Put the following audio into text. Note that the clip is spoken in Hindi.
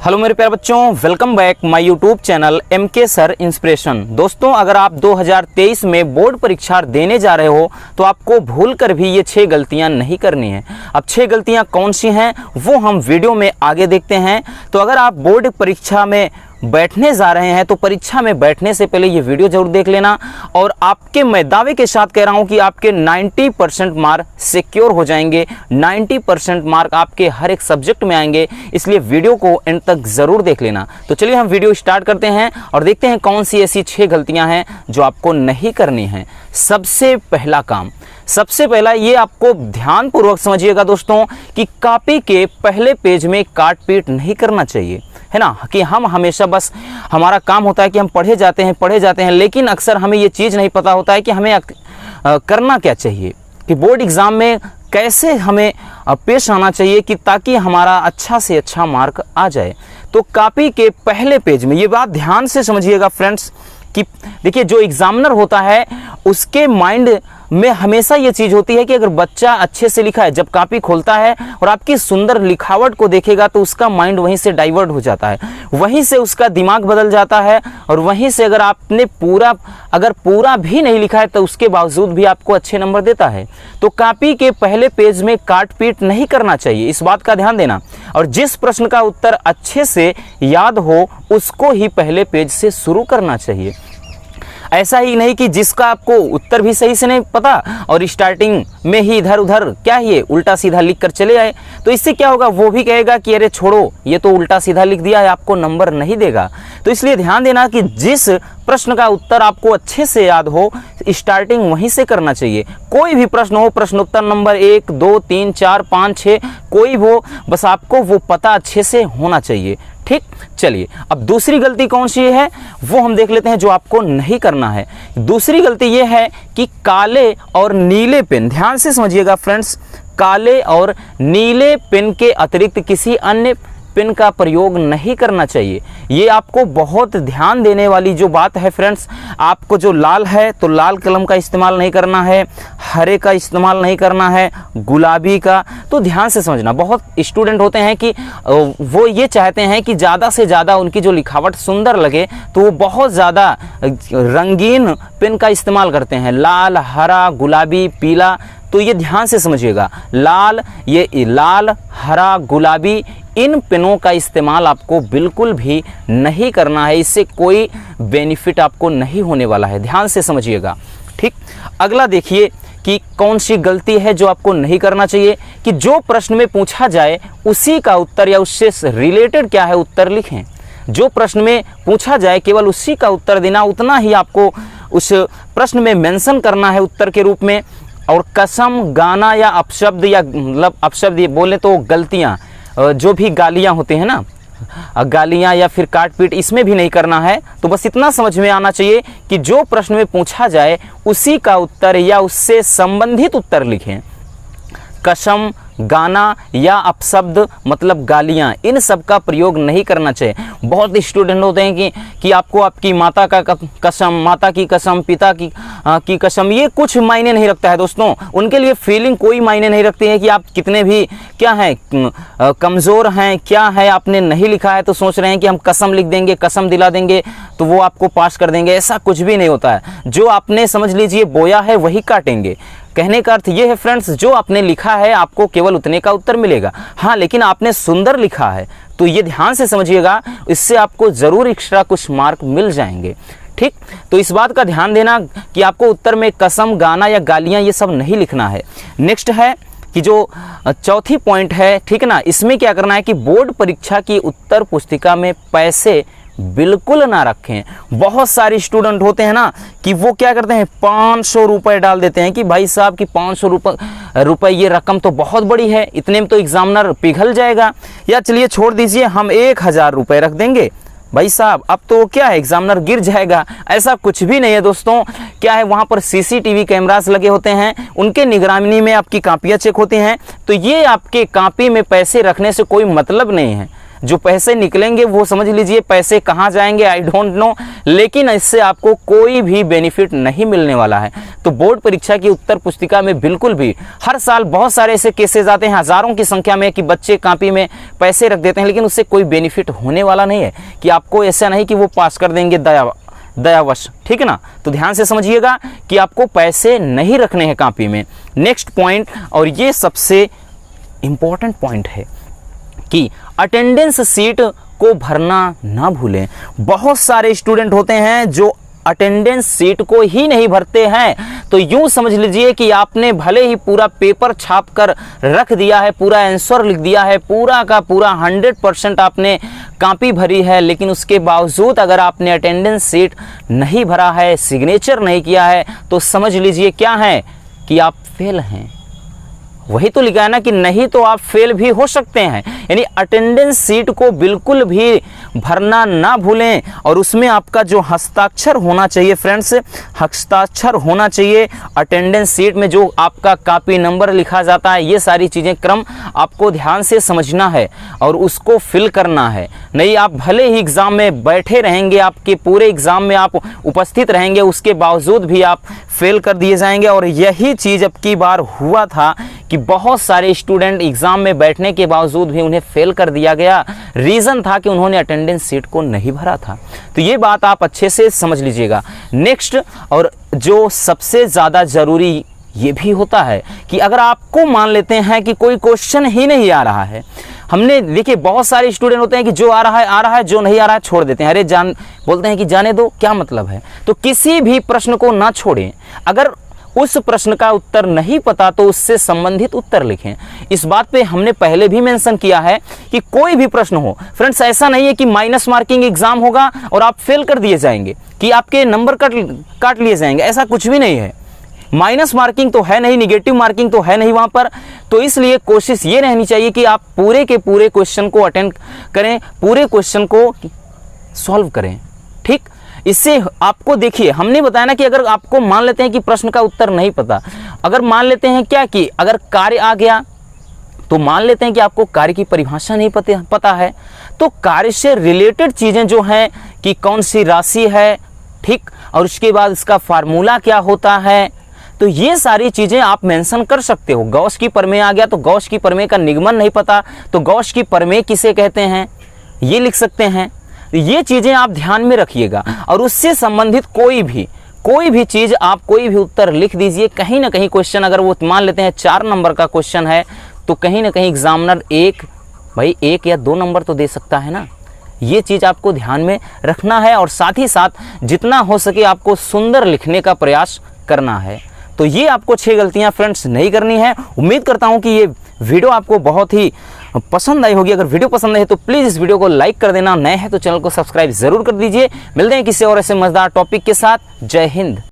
हेलो मेरे प्यारे बच्चों, welcome back my YouTube channel MK sir inspiration. दोस्तों, अगर आप 2023 में बोर्ड परीक्षा देने जा रहे हो तो आपको भूल कर भी ये 6 गलतियां नहीं करनी है। अब 6 गलतियां कौन सी हैं वो हम वीडियो में आगे देखते हैं। तो अगर आप बोर्ड परीक्षा में बैठने जा रहे हैं तो परीक्षा में बैठने से पहले ये वीडियो जरूर देख लेना। और आपके मैं दावे के साथ कह रहा हूं कि आपके 90% मार्क सिक्योर हो जाएंगे। 90% मार्क आपके हर एक सब्जेक्ट में आएंगे, इसलिए वीडियो को एंड तक जरूर देख लेना। तो चलिए हम वीडियो स्टार्ट करते हैं और देखते हैं कौन सी ऐसी 6 गलतियां हैं जो आपको नहीं करनी है। सबसे पहला काम, सबसे पहला ये आपको ध्यानपूर्वक समझिएगा दोस्तों कि कॉपी के पहले पेज में काट पीट नहीं करना चाहिए, है ना। कि हम हमेशा बस हमारा काम होता है कि हम पढ़े जाते हैं, लेकिन अक्सर हमें ये चीज़ नहीं पता होता है कि हमें करना क्या चाहिए, कि बोर्ड एग्ज़ाम में कैसे हमें पेश आना चाहिए कि ताकि हमारा अच्छा से अच्छा मार्क आ जाए। तो कॉपी के पहले पेज में ये बात ध्यान से समझिएगा फ्रेंड्स कि देखिए, जो एग्जामिनर होता है उसके माइंड में हमेशा ये चीज़ होती है कि अगर बच्चा अच्छे से लिखा है, जब कॉपी खोलता है और आपकी सुंदर लिखावट को देखेगा तो उसका माइंड वहीं से डाइवर्ट हो जाता है, वहीं से उसका दिमाग बदल जाता है। और वहीं से अगर आपने पूरा भी नहीं लिखा है तो उसके बावजूद भी आपको अच्छे नंबर देता है। तो कॉपी के पहले पेज में काट पीट नहीं करना चाहिए, इस बात का ध्यान देना। और जिस प्रश्न का उत्तर अच्छे से याद हो उसको ही पहले पेज से शुरू करना चाहिए। ऐसा ही नहीं कि जिसका आपको उत्तर भी सही से नहीं पता और स्टार्टिंग में ही इधर उधर क्या ये उल्टा सीधा लिख कर चले आए, तो इससे क्या होगा, वो भी कहेगा कि अरे छोड़ो ये तो उल्टा सीधा लिख दिया है, आपको नंबर नहीं देगा। तो इसलिए ध्यान देना कि जिस प्रश्न का उत्तर आपको अच्छे से याद हो स्टार्टिंग वहीं से करना चाहिए। कोई भी प्रश्न हो, प्रश्नोत्तर नंबर 1, 2, 3, 4, 5, 6 कोई वो, बस आपको वो पता अच्छे से होना चाहिए। ठीक, चलिए अब दूसरी गलती कौन सी है वो हम देख लेते हैं जो आपको नहीं करना है। दूसरी गलती ये है कि काले और नीले पेन, ध्यान से समझिएगा फ्रेंड्स, काले और नीले पेन के अतिरिक्त किसी अन्य पेन का प्रयोग नहीं करना चाहिए। ये आपको बहुत ध्यान देने वाली जो बात है फ्रेंड्स। आपको जो लाल है तो लाल कलम का इस्तेमाल नहीं करना है, हरे का इस्तेमाल नहीं करना है, गुलाबी का। तो ध्यान से समझना, बहुत स्टूडेंट होते हैं कि वो ये चाहते हैं कि ज़्यादा से ज़्यादा उनकी जो लिखावट सुंदर लगे तो वो बहुत ज़्यादा रंगीन पेन का इस्तेमाल करते हैं, लाल, हरा, गुलाबी, पीला। तो ये ध्यान से समझिएगा, ये लाल, हरा, गुलाबी इन पेनों का इस्तेमाल आपको बिल्कुल भी नहीं करना है। इससे कोई बेनिफिट आपको नहीं होने वाला है, ध्यान से समझिएगा। ठीक, अगला देखिए कि कौन सी गलती है जो आपको नहीं करना चाहिए, कि जो प्रश्न में पूछा जाए उसी का उत्तर या उससे रिलेटेड क्या है उत्तर लिखें। जो प्रश्न में पूछा जाए केवल उसी का उत्तर देना, उतना ही आपको उस प्रश्न में मेंशन करना है उत्तर के रूप में। और कसम, गाना या अपशब्द, या मतलब अपशब्द ये बोले तो गलतियाँ, जो भी गालियाँ होते हैं ना, गालियाँ या फिर काट पीट, इसमें भी नहीं करना है। तो बस इतना समझ में आना चाहिए कि जो प्रश्न में पूछा जाए उसी का उत्तर या उससे संबंधित उत्तर लिखें। कसम, गाना या अपशब्द मतलब गालियाँ, इन सब का प्रयोग नहीं करना चाहिए। बहुत स्टूडेंट होते हैं कि आपको आपकी माता का कसम, माता की कसम, पिता की कसम, ये कुछ मायने नहीं रखता है दोस्तों। उनके लिए फीलिंग कोई मायने नहीं रखती है कि आप कितने भी क्या हैं, कमज़ोर हैं, क्या है आपने नहीं लिखा है तो सोच रहे हैं कि हम कसम लिख देंगे, कसम दिला देंगे तो वो आपको पास कर देंगे। ऐसा कुछ भी नहीं होता है। जो आपने समझ लीजिए बोया है वही काटेंगे। कहने का अर्थ ये है फ्रेंड्स, जो आपने लिखा है आपको केवल उतने का उत्तर मिलेगा। हाँ, लेकिन आपने सुंदर लिखा है तो ये ध्यान से समझिएगा, इससे आपको ज़रूर एक्स्ट्रा कुछ मार्क मिल जाएंगे। ठीक, तो इस बात का ध्यान देना कि आपको उत्तर में कसम, गाना या गालियाँ ये सब नहीं लिखना है। नेक्स्ट है कि जो चौथी पॉइंट है, ठीक है ना, इसमें क्या करना है कि बोर्ड परीक्षा की उत्तर पुस्तिका में पैसे बिल्कुल ना रखें। बहुत सारे स्टूडेंट होते हैं ना कि वो क्या करते हैं, 500 रुपये डाल देते हैं कि भाई साहब की 500 रुपये ये रकम तो बहुत बड़ी है, इतने में तो एग्जामिनर पिघल जाएगा, या चलिए छोड़ दीजिए हम 1000 रुपये रख देंगे भाई साहब, अब तो क्या है एग्जामिनर गिर जाएगा। ऐसा कुछ भी नहीं है दोस्तों। क्या है, वहाँ पर CCTV कैमरास लगे होते हैं, उनके निगरानी में आपकी कापियाँ चेक होती हैं। तो ये आपके कापी में पैसे रखने से कोई मतलब नहीं है। जो पैसे निकलेंगे वो समझ लीजिए पैसे कहाँ जाएंगे आई डोंट नो, लेकिन इससे आपको कोई भी बेनिफिट नहीं मिलने वाला है। तो बोर्ड परीक्षा की उत्तर पुस्तिका में बिल्कुल भी हर साल बहुत सारे ऐसे केसेस आते हैं हजारों की संख्या में कि बच्चे कॉपी में पैसे रख देते हैं, लेकिन उससे कोई बेनिफिट होने वाला नहीं है, कि आपको ऐसा नहीं कि वो पास कर देंगे दयावश, ठीक है ना। तो ध्यान से समझिएगा कि आपको पैसे नहीं रखने हैं कॉपी में। नेक्स्ट पॉइंट, और ये सबसे इंपॉर्टेंट पॉइंट है कि अटेंडेंस सीट को भरना ना भूलें। बहुत सारे स्टूडेंट होते हैं जो अटेंडेंस सीट को ही नहीं भरते हैं। तो यूं समझ लीजिए कि आपने भले ही पूरा पेपर छाप कर रख दिया है, पूरा आंसर लिख दिया है, पूरा का पूरा 100% आपने कॉपी भरी है, लेकिन उसके बावजूद अगर आपने अटेंडेंस सीट नहीं भरा है, सिग्नेचर नहीं किया है, तो समझ लीजिए क्या है कि आप फेल हैं। वही तो लिखा है ना कि नहीं तो आप फेल भी हो सकते हैं। यानी अटेंडेंस सीट को बिल्कुल भी भरना ना भूलें, और उसमें आपका जो हस्ताक्षर होना चाहिए फ्रेंड्स, हस्ताक्षर होना चाहिए अटेंडेंस सीट में, जो आपका कॉपी नंबर लिखा जाता है, ये सारी चीज़ें क्रम आपको ध्यान से समझना है और उसको फिल करना है। नहीं आप भले ही एग्ज़ाम में बैठे रहेंगे, आपके पूरे एग्ज़ाम में आप उपस्थित रहेंगे, उसके बावजूद भी आप फेल कर दिए जाएंगे। और यही चीज़ अब की बार हुआ था कि बहुत सारे स्टूडेंट एग्ज़ाम में बैठने के बावजूद भी उन्हें फेल कर दिया गया। रीज़न था कि उन्होंने अटेंडेंस सीट को नहीं भरा था। तो ये बात आप अच्छे से समझ लीजिएगा। नेक्स्ट, और जो सबसे ज़्यादा ज़रूरी ये भी होता है कि अगर आपको मान लेते हैं कि कोई क्वेश्चन ही नहीं आ रहा है, हमने देखिए बहुत सारे स्टूडेंट होते हैं कि जो आ रहा है, जो नहीं आ रहा है छोड़ देते हैं, अरे बोलते हैं कि जाने दो, क्या मतलब है। तो किसी भी प्रश्न को ना छोड़ें। अगर उस प्रश्न का उत्तर नहीं पता तो उससे संबंधित उत्तर लिखें। इस बात पे हमने पहले भी मेंशन किया है कि कोई भी प्रश्न हो फ्रेंड्स, ऐसा नहीं है कि माइनस मार्किंग एग्जाम होगा और आप फेल कर दिए जाएंगे, कि आपके नंबर काट लिए जाएंगे, ऐसा कुछ भी नहीं है। माइनस मार्किंग तो है नहीं, निगेटिव मार्किंग तो है नहीं वहाँ पर। तो इसलिए कोशिश ये रहनी चाहिए कि आप पूरे के पूरे क्वेश्चन को अटेंड करें, पूरे क्वेश्चन को सॉल्व करें, ठीक। इससे आपको देखिए हमने बताया ना कि अगर आपको मान लेते हैं कि प्रश्न का उत्तर नहीं पता, अगर मान लेते हैं क्या कि अगर कार्य आ गया तो मान लेते हैं कि आपको कार्य की परिभाषा नहीं पता है, तो कार्य से रिलेटेड चीज़ें जो हैं कि कौन सी राशि है, ठीक, और उसके बाद इसका फार्मूला क्या होता है, तो ये सारी चीज़ें आप मेंशन कर सकते हो। गॉस की प्रमेय आ गया तो गॉस की प्रमेय का निगमन नहीं पता तो गॉस की प्रमेय किसे कहते हैं, ये लिख सकते हैं। ये चीज़ें आप ध्यान में रखिएगा, और उससे संबंधित कोई भी चीज़ आप कोई भी उत्तर लिख दीजिए। कहीं ना कहीं क्वेश्चन अगर वो मान लेते हैं 4 नंबर का क्वेश्चन है, तो कहीं ना कहीं एग्जामिनर 1 या 2 नंबर तो दे सकता है ना। ये चीज़ आपको ध्यान में रखना है, और साथ ही साथ जितना हो सके आपको सुंदर लिखने का प्रयास करना है। तो ये आपको 6 गलतियां फ्रेंड्स नहीं करनी है। उम्मीद करता हूं कि ये वीडियो आपको बहुत ही पसंद आई होगी। अगर वीडियो पसंद आई तो प्लीज़ इस वीडियो को लाइक कर देना, नए हैं तो चैनल को सब्सक्राइब जरूर कर दीजिए। मिलते हैं किसी और ऐसे मजेदार टॉपिक के साथ। जय हिंद।